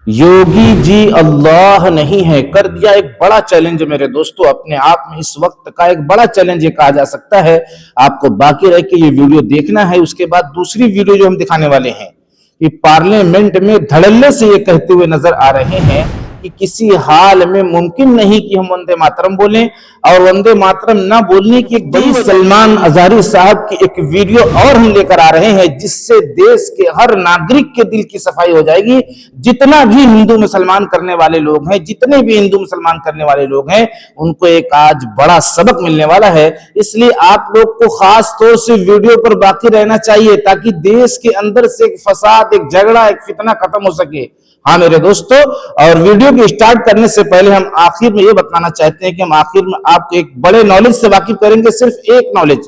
یوگی جی اللہ نہیں ہے، کر دیا ایک بڑا چیلنج میرے دوستو، اپنے آپ میں اس وقت کا ایک بڑا چیلنج یہ کہا جا سکتا ہے۔ آپ کو باقی رہ کے یہ ویڈیو دیکھنا ہے۔ اس کے بعد دوسری ویڈیو جو ہم دکھانے والے ہیں کہ پارلیمنٹ میں دھڑلے سے یہ کہتے ہوئے نظر آ رہے ہیں کہ کسی حال میں ممکن نہیں کہ ہم وندے ماترم بولیں، اور وندے ماترم نہ بولنے کی ایک بڑی سلمان ازاری صاحب کی ایک ویڈیو اور ہم لے کر آ رہے ہیں، جس سے دیش کے ہر ناگرک کے دل کی صفائی ہو جائے گی۔ جتنا بھی ہندو مسلمان کرنے والے لوگ ہیں، جتنے بھی ہندو مسلمان کرنے والے لوگ ہیں، ان کو ایک آج بڑا سبق ملنے والا ہے۔ اس لیے آپ لوگ کو خاص طور سے ویڈیو پر باقی رہنا چاہیے تاکہ دیش کے اندر سے ایک فساد، ایک جھگڑا، ایک فتنہ ختم ہو سکے۔ ہاں میرے دوستو، اور ویڈیو کو سٹارٹ کرنے سے پہلے ہم آخر میں یہ بتانا چاہتے ہیں کہ ہم آخر میں آپ کو ایک بڑے نالج سے واقف کریں گے، صرف ایک نالج۔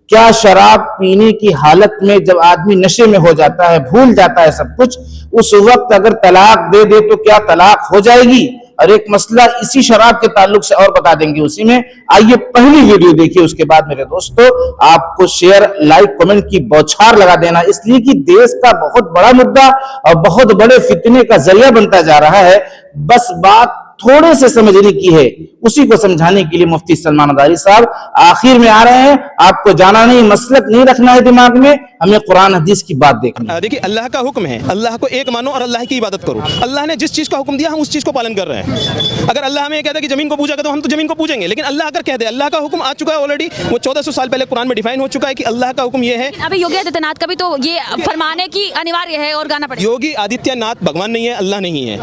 کیا شراب پینے کی حالت میں جب آدمی نشے میں ہو جاتا ہے، بھول جاتا ہے سب کچھ، اس وقت اگر طلاق دے دے تو کیا طلاق ہو جائے گی؟ اور ایک مسئلہ اسی شراب کے تعلق سے اور بتا دیں گے اسی میں۔ آئیے پہلی ویڈیو دیکھیے، اس کے بعد میرے دوستو آپ کو شیئر، لائک، کمنٹ کی بوچھار لگا دینا، اس لیے کہ دیش کا بہت بڑا مدعا اور بہت بڑے فتنے کا ذریعہ بنتا جا رہا ہے۔ بس بات تھوڑے سے سمجھنے کی ہے، اسی کو سمجھانے کے لیے مفتی سلمان ازاری صاحب آخر میں آ رہے ہیں۔ آپ کو جانا نہیں، مسلک نہیں رکھنا ہے دماغ میں، ہمیں قرآن حدیث کی بات دیکھنی ہے۔ دیکھیے، اللہ کا حکم ہے، اللہ کو ایک مانو اور اللہ کی عبادت کرو۔ اللہ نے جس چیز کا حکم دیا ہم اس چیز کو پالن کر رہے ہیں۔ اگر اللہ ہمیں کہتا ہے کہ زمین کو پوجا کرو، ہم تو زمین کو پوجیں گے، لیکن اللہ اگر کہہ دے، اللہ کا حکم آ چکا ہے آلریڈی، وہ 1400 سال پہلے قرآن میں ڈیفائن ہو چکا ہے کہ اللہ کا حکم یہ ہے۔ ابھی یوگی آدتیہ ناتھ کا بھی تو یہ فرمانے کی انیواریہ ہے اور گانا پڑے۔ یوگی آدتیہ ناتھ بھگوان نہیں ہے، اللہ نہیں ہے،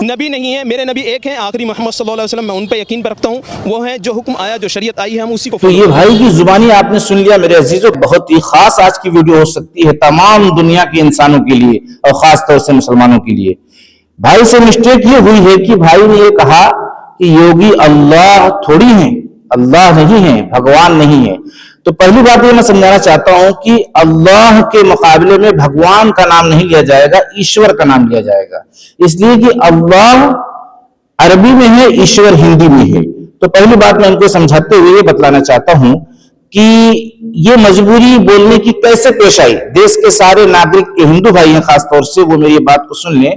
نبی نہیں ہے۔ میرے نبی ایک ہیں، آخری محمد صلی اللہ علیہ وسلم، میں ان پہ یقین رکھتا ہوں۔ وہ ہیں جو حکم آیا، جو شریعت آئی ہے، ہم اسی کو۔ تو یہ بھائی کی زبانی آپ نے سن لیا میرے عزیزوں، بہت ہی خاص آج کی ویڈیو ہو سکتی ہے تمام دنیا کے انسانوں کے لیے اور خاص طور سے مسلمانوں کے لیے۔ بھائی سے مسٹیک یہ ہوئی ہے کہ بھائی نے یہ کہا کہ یوگی اللہ تھوڑی ہیں، اللہ نہیں ہے، بھگوان نہیں ہے۔ تو پہلی بات یہ میں سمجھانا چاہتا ہوں کہ اللہ کے مقابلے میں بھگوان کا نام نہیں لیا جائے گا، ایشور کا نام لیا جائے گا، اس لیے کہ اللہ عربی میں ہے، ایشور ہندی میں ہے۔ تو پہلی بات میں ان کو سمجھاتے ہوئے یہ بتلانا چاہتا ہوں کہ یہ مجبوری بولنے کی کیسے پیش آئی۔ دیش کے سارے ناگرک کے ہندو بھائی ہیں خاص طور سے، وہ میری بات کو سن لیں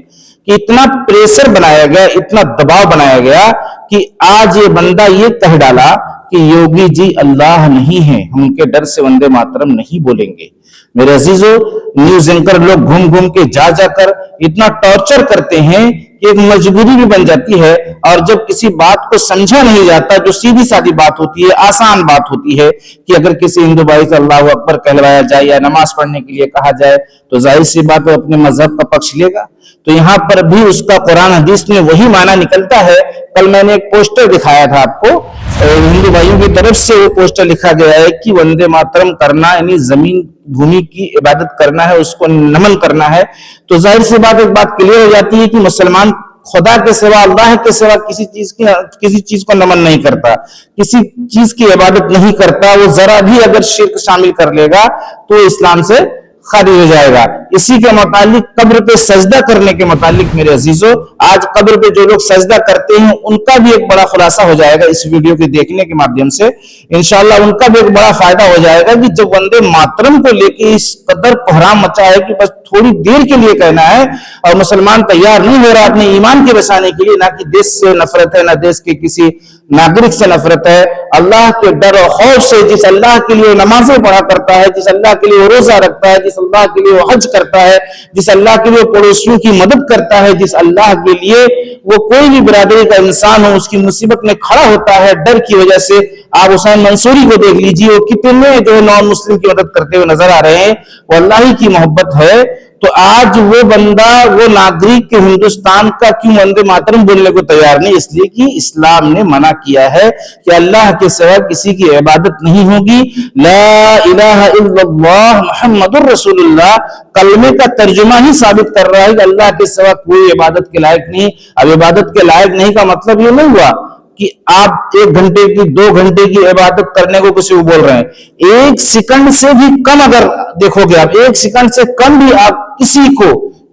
کہ اتنا پریشر بنایا گیا، اتنا دباؤ بنایا گیا کہ آج یہ بندہ یہ کہہ ڈالا کہ یوگی جی اللہ نہیں ہیں، ہم ان کے ڈر سے وندے ماترم نہیں بولیں گے۔ میرے عزیزو، نیوز اینکر لوگ گھوم گھوم کے جا کر اتنا ٹارچر کرتے ہیں کہ ایک مجبوری بھی بن جاتی ہے، اور جب کسی بات کو سمجھا نہیں جاتا، جو سیدھی سادی بات ہوتی ہے، آسان بات ہوتی ہے کہ اگر کسی ہندو بھائی سے اللہ اکبر کہلوایا جائے یا نماز پڑھنے کے لیے کہا جائے تو ظاہر سی بات ہے اپنے مذہب کا پکش لے گا۔ تو یہاں پر بھی اس کا قرآن حدیث میں وہی معنی نکلتا ہے۔ کل میں نے ایک پوسٹر دکھایا تھا آپ کو، ہندو بھائیوں کی طرف سے وہ پوسٹر لکھا گیا ہے کہ وندے ماترم کرنا یعنی زمین بھومی کی عبادت کرنا ہے، اس کو نمن کرنا ہے۔ تو ظاہر سی بات ایک بات کلیئر ہو جاتی ہے کہ مسلمان خدا کے سوا، اللہ کے سوا کسی چیز کو نمن نہیں کرتا، کسی چیز کی عبادت نہیں کرتا۔ وہ ذرا بھی اگر شرک شامل کر لے گا تو اسلام سے خارج ہو جائے گا۔ اسی کے متعلق قبر پہ سجدہ کرنے کے متعلق میرے عزیزوں، آج قبر پہ جو لوگ سجدہ کرتے ہیں ان کا بھی ایک بڑا خلاصہ ہو جائے گا اس ویڈیو کے دیکھنے کے مادھیم سے۔ انشاءاللہ ان کا بھی ایک بڑا فائدہ ہو جائے گا کہ جب وندے ماترم کو لے کے اس قدر کوہرام مچا ہے کہ بس تھوڑی دیر کے لیے کہنا ہے، اور مسلمان تیار نہیں ہو رہا اپنے ایمان کے بچانے کے لیے، نہ کہ دیش سے نفرت ہے، نہ دیش کے کسی ناگرک سے نفرت ہے، اللہ کے ڈر و خوف سے، جس اللہ کے لیے نمازیں پڑھا کرتا ہے، جس اللہ کے لیے وہ روزہ رکھتا ہے، جس اللہ کے لیے وہ حج کرتا ہے، جس اللہ کے لیے پڑوسیوں کی مدد کرتا ہے، جس اللہ کے لیے وہ کوئی بھی برادری کا انسان ہو اس کی مصیبت میں کھڑا ہوتا ہے ڈر کی وجہ سے۔ آپ حسین منصوری کو دیکھ لیجیے، وہ کتنے جو نان مسلم کی مدد کرتے ہوئے نظر آ رہے ہیں، وہ اللہ ہی کی محبت ہے۔ تو آج وہ بندہ، وہ ناگرک کے ہندوستان کا کیوں وندے ماترم بولنے کو تیار نہیں؟ اس لیے کہ اسلام نے منع کیا ہے کہ اللہ کے سوا کسی کی عبادت نہیں ہوگی۔ لا الہ الا اللہ محمد الرسول اللہ کلمے کا ترجمہ ہی ثابت کر رہا ہے کہ اللہ کے سوا کوئی عبادت کے لائق نہیں۔ اب عبادت کے لائق نہیں کا مطلب یہ نہیں ہوا کہ آپ 1 گھنٹے کی 2 گھنٹے کی عبادت کرنے کو کسی کو بول رہے ہیں۔ 1 سیکنڈ سے بھی کم اگر دیکھو گے آپ، 1 سیکنڈ سے کم بھی آپ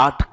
8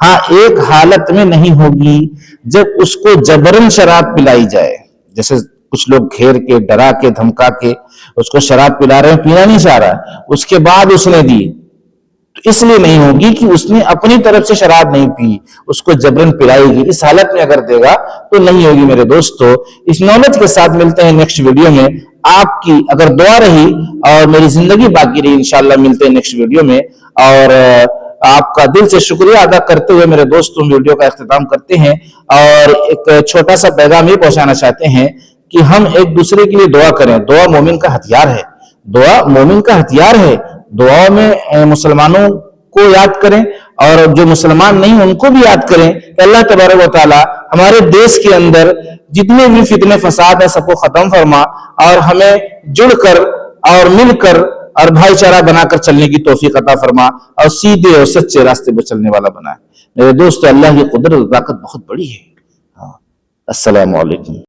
ہاں ایک حالت میں نہیں ہوگی جب اس کو جبرن شراب پلائی جائے، جیسے کچھ لوگ گھیر کے ڈرا کے دھمکا کے اس کو شراب پلا رہے ہیں، پینا نہیں چاہ رہا، اس کے بعد اس نے دی، تو اس لیے نہیں ہوگی کہ اس نے اپنی طرف سے شراب نہیں پی، اس کو جبرن پلائی گی، اس حالت میں اگر دے گا تو نہیں ہوگی میرے دوستو۔ اس نالج کے ساتھ ملتے ہیں نیکسٹ ویڈیو میں۔ آپ کی اگر دعا رہی اور میری زندگی باقی رہی، انشاءاللہ ملتے ہیں نیکسٹ ویڈیو میں، اور آپ کا دل سے شکریہ ادا کرتے ہوئے میرے دوستوں ویڈیو کا اختتام کرتے ہیں، اور ایک چھوٹا سا پیغام یہ پہنچانا چاہتے ہیں کہ ہم ایک دوسرے کے لیے دعا کریں۔ دعا مومن کا ہتھیار ہے، دعا مومن کا ہتھیار ہے۔ دعا میں مسلمانوں کو یاد کریں، اور جو مسلمان نہیں ان کو بھی یاد کریں کہ اللہ تبارک و تعالی ہمارے دیش کے اندر جتنے بھی فتنے فساد ہیں سب کو ختم فرما، اور ہمیں جڑ کر اور مل کر اور بھائی چارہ بنا کر چلنے کی توفیق عطا فرما، اور سیدھے اور سچے راستے پر چلنے والا بنا۔ میرے دوست، اللہ کی قدرت و طاقت بہت بڑی ہے۔ السلام علیکم۔